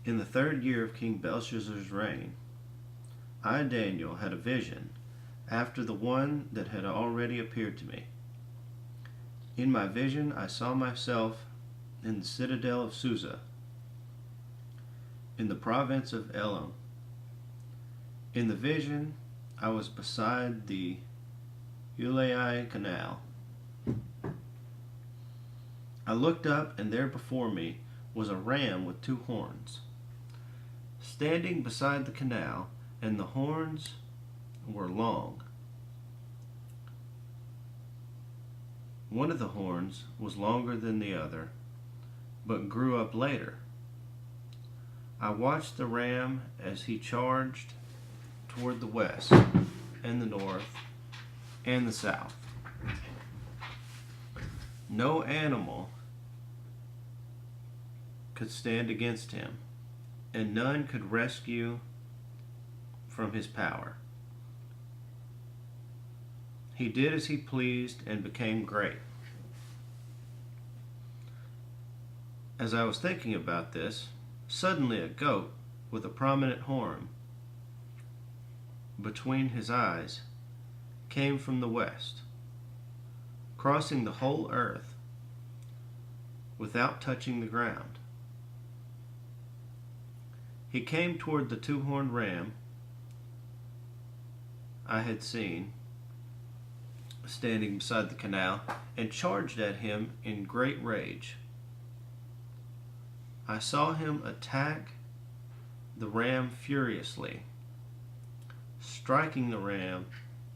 In the 3rd year of King Belshazzar's reign, I, Daniel, had a vision after the one that had already appeared to me. In my vision I saw myself in the citadel of Susa, in the province of Elam. In the vision I was beside the Ulai Canal. I looked up, and there before me was a ram with 2 horns, standing beside the canal, and the horns were long. One of the horns was longer than the other, but grew up later. I watched the ram as he charged toward the west and the north and the south. No animal could stand against him, and none could rescue from his power. He did as he pleased and became great. As I was thinking about this, suddenly a goat with a prominent horn between his eyes came from the west, crossing the whole earth without touching the ground. He came toward the 2-horned ram I had seen standing beside the canal and charged at him in great rage. I saw him attack the ram furiously, striking the ram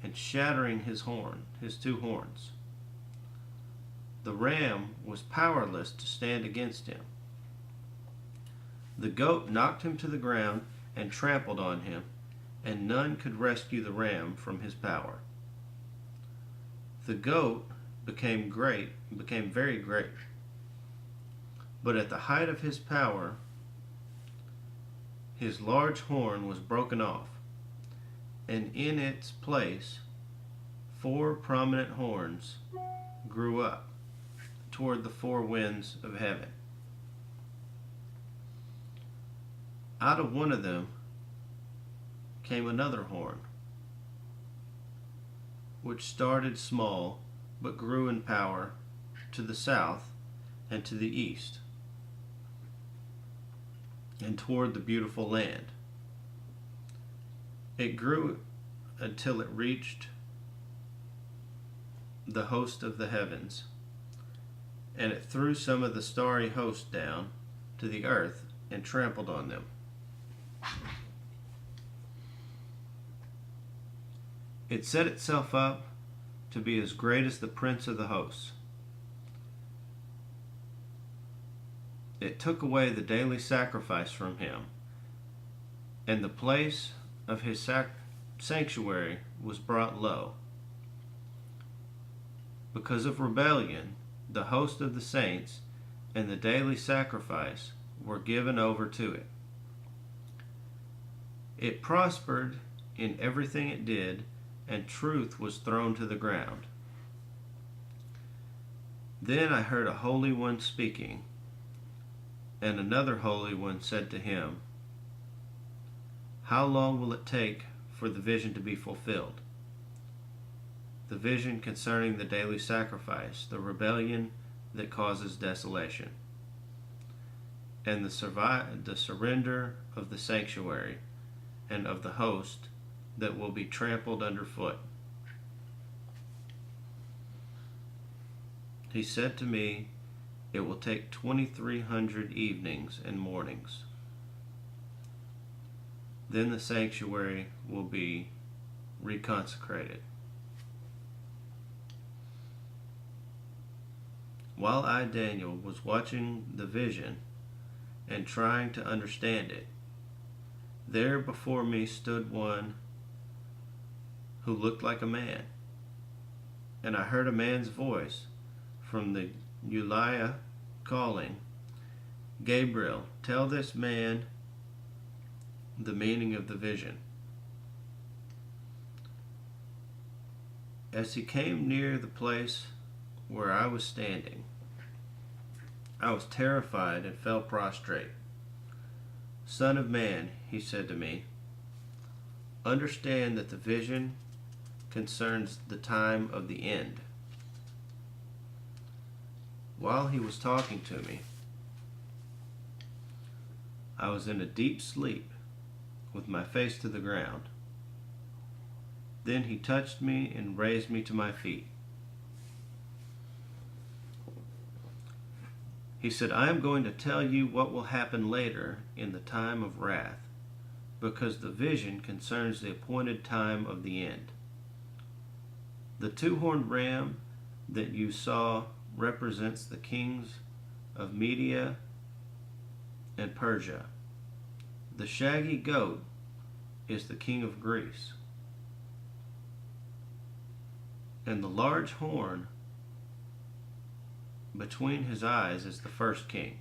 and shattering his 2 horns. The ram was powerless to stand against him. The goat knocked him to the ground and trampled on him, and none could rescue the ram from his power. The goat became very great, but at the height of his power, his large horn was broken off, and in its place 4 prominent horns grew up toward the 4 winds of heaven. Out of one of them came another horn, which started small but grew in power to the south and to the east, and toward the beautiful land. It grew until it reached the host of the heavens, and it threw some of the starry host down to the earth and trampled on them. It set itself up to be as great as the prince of the hosts. It took away the daily sacrifice from him, and the place of his sanctuary was brought low. Because of rebellion, the host of the saints and the daily sacrifice were given over to it. It prospered in everything it did, and truth was thrown to the ground. Then I heard a Holy One speaking, and another Holy One said to him, "How long will it take for the vision to be fulfilled?" The vision concerning the daily sacrifice, the rebellion that causes desolation, and the surrender of the sanctuary and of the host that will be trampled underfoot. He said to me, "It will take 2,300 evenings and mornings. Then the sanctuary will be reconsecrated." While I, Daniel, was watching the vision and trying to understand it, there before me stood one who looked like a man, and I heard a man's voice from the Ulai calling, "Gabriel, tell this man the meaning of the vision." As he came near the place where I was standing, I was terrified and fell prostrate. Son of man, he said to me, understand that the vision concerns the time of the end. While he was talking to me, I was in a deep sleep with my face to the ground. Then he touched me and raised me to my feet. He said, I am going to tell you what will happen later in the time of wrath, because the vision concerns the appointed time of the end. The two-horned ram that you saw represents the kings of Media and Persia. The shaggy goat is the king of Greece. And the large horn between his eyes is the first king.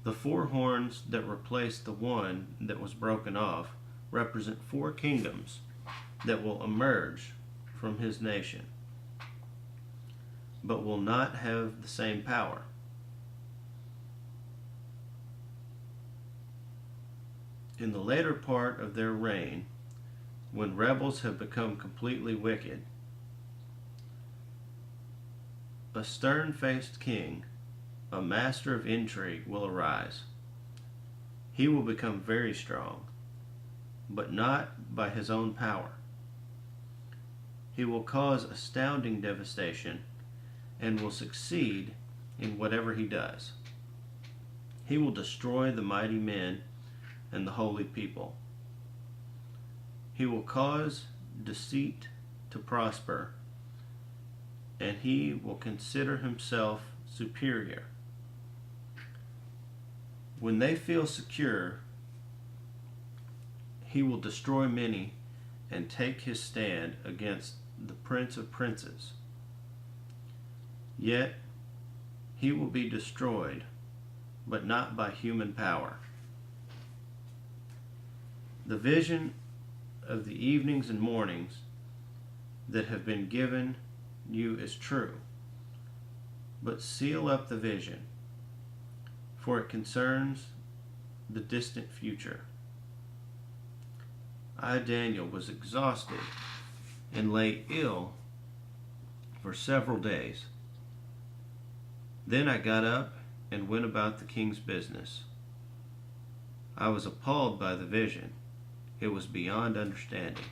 The four horns that replaced the one that was broken off represent four kingdoms that will emerge from his nation, but will not have the same power. In the later part of their reign, when rebels have become completely wicked, a stern-faced king, a master of intrigue, will arise. He will become very strong, but not by his own power. He will cause astounding devastation and will succeed in whatever he does. He will destroy the mighty men and the holy people. He will cause deceit to prosper, and he will consider himself superior. When they feel secure, he will destroy many and take his stand against the Prince of Princes. Yet he will be destroyed, but not by human power. The vision of the evenings and mornings that have been given you is true, but seal up the vision, for it concerns the distant future. I, Daniel, was exhausted and lay ill for several days. Then I got up and went about the king's business. I was appalled by the vision. It was beyond understanding.